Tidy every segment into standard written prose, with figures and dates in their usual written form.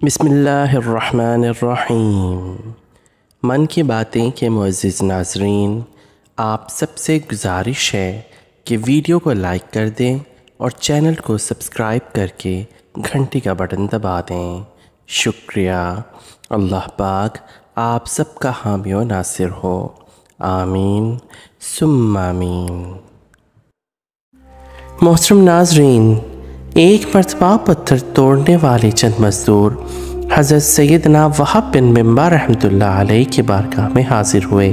بسم اللہ الرحمن الرحیم۔ من کی باتیں کے معزز ناظرین، آپ سب سے گزارش ہے کہ ویڈیو کو لائک کر دیں اور چینل کو سبسکرائب کر کے گھنٹی کا بٹن دبا دیں۔ شکریہ۔ اللہ پاک آپ سب کا حامی و ناصر ہو، آمین ثم آمین۔ محترم ناظرین، ایک مرتبہ پتھر توڑنے والے چند مزدور حضرت سیدنا وہب بن منبع رحمۃ اللہ علیہ کی بارگاہ میں حاضر ہوئے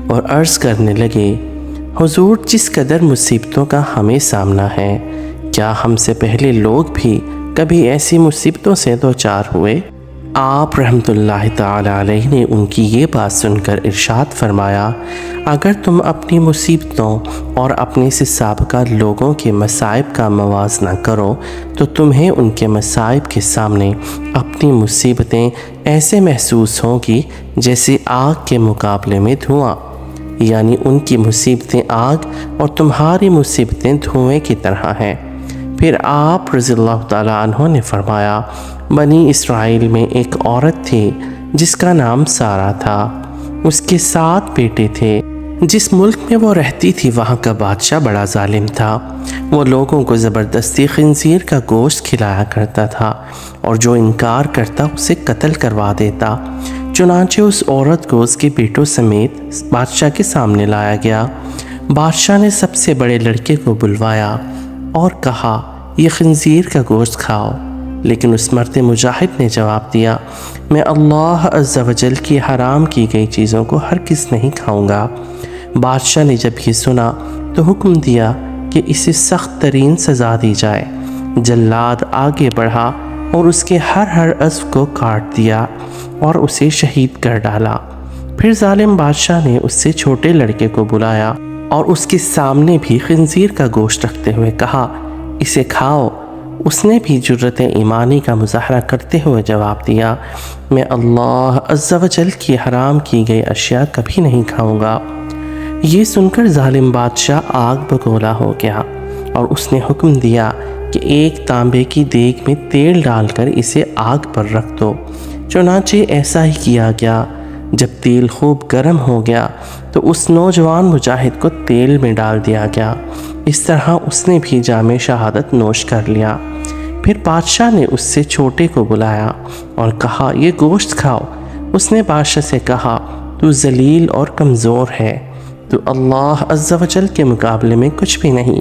اور عرض کرنے لگے، حضور، جس قدر مصیبتوں کا ہمیں سامنا ہے، کیا ہم سے پہلے لوگ بھی کبھی ایسی مصیبتوں سے دوچار ہوئے؟ آپ رحمۃ اللہ تعالی علیہ نے ان کی یہ بات سن کر ارشاد فرمایا، اگر تم اپنی مصیبتوں اور اپنے سے سابقہ لوگوں کے مصائب کا موازنہ کرو تو تمہیں ان کے مصائب کے سامنے اپنی مصیبتیں ایسے محسوس ہوں گی جیسے آگ کے مقابلے میں دھواں، یعنی ان کی مصیبتیں آگ اور تمہاری مصیبتیں دھوئیں کی طرح ہیں۔ پھر آپ رضی اللہ تعالیٰ عنہ نے فرمایا، بنی اسرائیل میں ایک عورت تھی جس کا نام سارہ تھا، اس کے 7 بیٹے تھے۔ جس ملک میں وہ رہتی تھی وہاں کا بادشاہ بڑا ظالم تھا، وہ لوگوں کو زبردستی خنزیر کا گوشت کھلایا کرتا تھا اور جو انکار کرتا اسے قتل کروا دیتا۔ چنانچہ اس عورت کو اس کے بیٹوں سمیت بادشاہ کے سامنے لایا گیا۔ بادشاہ نے سب سے بڑے لڑکے کو بلوایا اور کہا، یہ خنزیر کا گوشت کھاؤ، لیکن اس مرد مجاہد نے جواب دیا، میں اللہ عز و جل کی حرام کی گئی چیزوں کو ہرگز نہیں کھاؤں گا۔ بادشاہ نے جب یہ سنا تو حکم دیا کہ اسے سخت ترین سزا دی جائے۔ جلاد آگے بڑھا اور اس کے ہر عضو کو کاٹ دیا اور اسے شہید کر ڈالا۔ پھر ظالم بادشاہ نے اس سے چھوٹے لڑکے کو بلایا اور اس کے سامنے بھی خنزیر کا گوشت رکھتے ہوئے کہا، اسے کھاؤ۔ اس نے بھی جرت ایمانی کا مظاہرہ کرتے ہوئے جواب دیا، میں اللہ عز و جل کی حرام کی گئی اشیاء کبھی نہیں کھاؤں گا۔ یہ سن کر ظالم بادشاہ آگ بگولا ہو گیا اور اس نے حکم دیا کہ ایک تانبے کی دیگ میں تیل ڈال کر اسے آگ پر رکھ دو۔ چنانچہ ایسا ہی کیا گیا۔ جب تیل خوب گرم ہو گیا تو اس نوجوان مجاہد کو تیل میں ڈال دیا گیا۔ اس طرح اس نے بھی جام شہادت نوش کر لیا۔ پھر بادشاہ نے اس سے چھوٹے کو بلایا اور کہا، یہ گوشت کھاؤ۔ اس نے بادشاہ سے کہا، تو ذلیل اور کمزور ہے، تو اللہ عز و جل کے مقابلے میں کچھ بھی نہیں،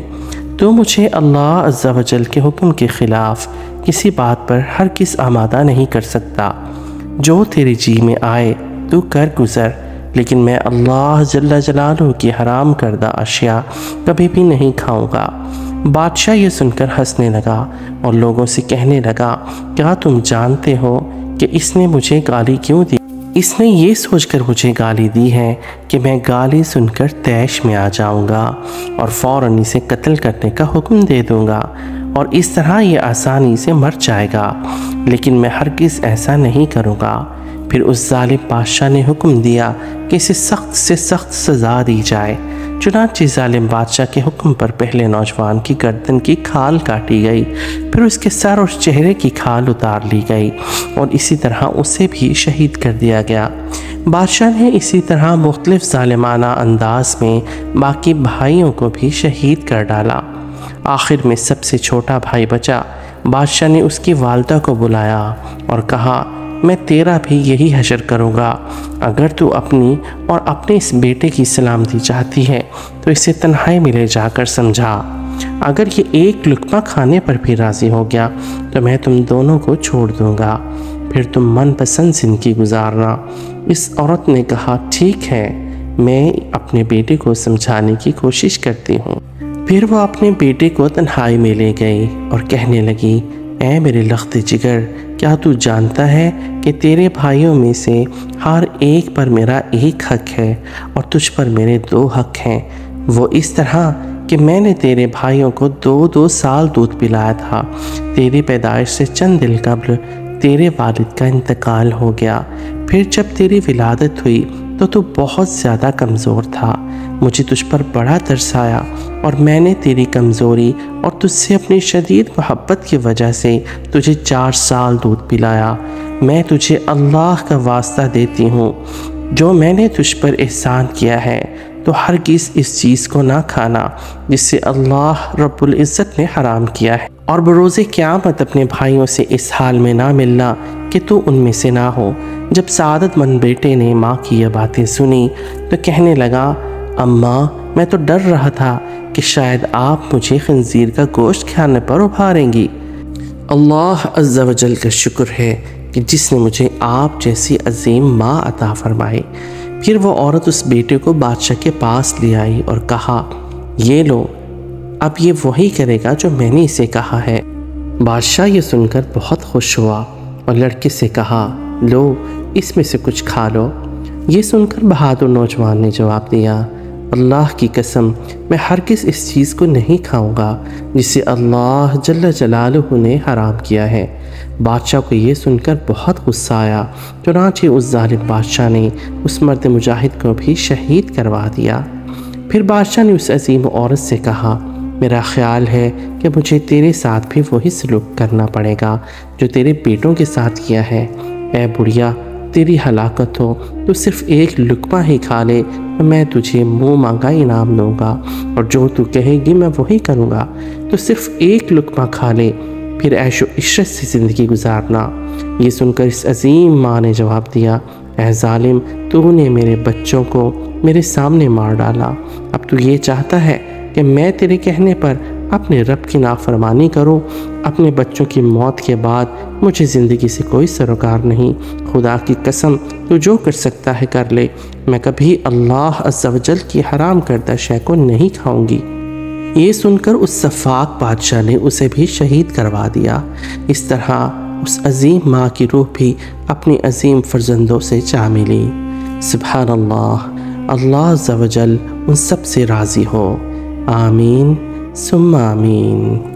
تو مجھے اللہ عز و جل کے حکم کے خلاف کسی بات پر ہرگز آمادہ نہیں کر سکتا۔ جو تیرے جی میں آئے تو کر گزر، لیکن میں اللہ جل جلالہ کی حرام کردہ اشیاء کبھی بھی نہیں کھاؤں گا۔ بادشاہ یہ سن کر ہنسنے لگا اور لوگوں سے کہنے لگا، کیا تم جانتے ہو کہ اس نے مجھے گالی کیوں دی؟ اس نے یہ سوچ کر مجھے گالی دی ہے کہ میں گالی سن کر طیش میں آ جاؤں گا اور فوراً اسے قتل کرنے کا حکم دے دوں گا اور اس طرح یہ آسانی سے مر جائے گا، لیکن میں ہرگز ایسا نہیں کروں گا۔ پھر اس ظالم بادشاہ نے حکم دیا کہ اسے سخت سے سخت سزا دی جائے۔ چنانچہ ظالم بادشاہ کے حکم پر پہلے نوجوان کی گردن کی کھال کاٹی گئی، پھر اس کے سر اور چہرے کی کھال اتار لی گئی اور اسی طرح اسے بھی شہید کر دیا گیا۔ بادشاہ نے اسی طرح مختلف ظالمانہ انداز میں باقی بھائیوں کو بھی شہید کر ڈالا۔ آخر میں سب سے چھوٹا بھائی بچا۔ بادشاہ نے اس کی والدہ کو بلایا اور کہا، میں تیرا بھی یہی حشر کروں گا۔ اگر تو اپنی اور اپنے اس بیٹے کی سلامتی چاہتی ہے تو اسے تنہائی میں لے جا کر سمجھا۔ اگر یہ ایک لقمہ کھانے پر بھی راضی ہو گیا تو میں تم دونوں کو چھوڑ دوں گا، پھر تم من پسند زندگی گزارنا۔ اس عورت نے کہا، ٹھیک ہے، میں اپنے بیٹے کو سمجھانے کی کوشش کرتی ہوں۔ پھر وہ اپنے بیٹے کو تنہائی میں لے گئی اور کہنے لگی، اے میرے لخت جگر، کیا تو جانتا ہے کہ تیرے بھائیوں میں سے ہر ایک پر میرا ایک حق ہے اور تجھ پر میرے 2 حق ہیں؟ وہ اس طرح کہ میں نے تیرے بھائیوں کو 2 سال دودھ پلایا تھا۔ تیری پیدائش سے چند دن قبل تیرے والد کا انتقال ہو گیا۔ پھر جب تیری ولادت ہوئی تو بہت زیادہ کمزور تھا۔ مجھے تجھ پر بڑا ترس آیا اور میں نے تیری کمزوری اور تجھ سے اپنی شدید محبت کی وجہ سے تجھے 4 سال دودھ پلایا۔ میں تجھے اللہ کا واسطہ دیتی ہوں، جو میں نے تجھ پر احسان کیا ہے تو ہرگز اس چیز کو نہ کھانا جس سے اللہ رب العزت نے حرام کیا ہے، اور بروز قیامت اپنے بھائیوں سے اس حال میں نہ ملنا کہ تو ان میں سے نہ ہو۔ جب سعادت مند بیٹے نے ماں کی یہ باتیں سنی تو کہنے لگا، اماں میں تو ڈر رہا تھا کہ شاید آپ مجھے خنزیر کا گوشت کھانے پر ابھاریں گی۔ اللہ عز و جل کا شکر ہے کہ جس نے مجھے آپ جیسی عظیم ماں عطا فرمائی۔ پھر وہ عورت اس بیٹے کو بادشاہ کے پاس لے آئی اور کہا، یہ لو، اب یہ وہی کرے گا جو میں نے اسے کہا ہے۔ بادشاہ یہ سن کر بہت خوش ہوا اور لڑکے سے کہا، لو، اس میں سے کچھ کھا لو۔ یہ سن کر بہادر نوجوان نے جواب دیا، اللہ کی قسم میں ہرگز اس چیز کو نہیں کھاؤں گا جسے اللہ جل جلالہ نے حرام کیا ہے۔ بادشاہ کو یہ سن کر بہت غصہ آیا، چنانچہ اس ظالم بادشاہ نے اس مرد مجاہد کو بھی شہید کروا دیا۔ پھر بادشاہ نے اس عظیم عورت سے کہا، میرا خیال ہے کہ مجھے تیرے ساتھ بھی وہی سلوک کرنا پڑے گا جو تیرے بیٹوں کے ساتھ کیا ہے۔ اے بڑھیا، تیری ہلاکت ہو، تو صرف ایک لقمہ ہی کھا لے، میں تجھے منہ مانگا انعام دوں گا، اور جو تو کہے گی میں وہی کروں گا۔ تو صرف ایک لقمہ کھا لے، پھر عیش و عشرت سے زندگی گزارنا۔ یہ سن کر اس عظیم ماں نے جواب دیا، اے ظالم، تو نے میرے بچوں کو میرے سامنے مار ڈالا، اب تو یہ چاہتا ہے کہ میں تیرے کہنے پر اپنے رب کی نافرمانی کروں۔ اپنے بچوں کی موت کے بعد مجھے زندگی سے کوئی سروکار نہیں، خدا کی قسم تو جو کر سکتا ہے کر لے، میں کبھی اللہ عز و جل کی حرام کردہ شے کو نہیں کھاؤں گی۔ یہ سن کر اس سفاک بادشاہ نے اسے بھی شہید کروا دیا۔ اس طرح اس عظیم ماں کی روح بھی اپنی عظیم فرزندوں سے جا ملی۔ سبحان اللہ، اللہ عز و جل ان سب سے راضی ہو۔ آمین ثم آمین۔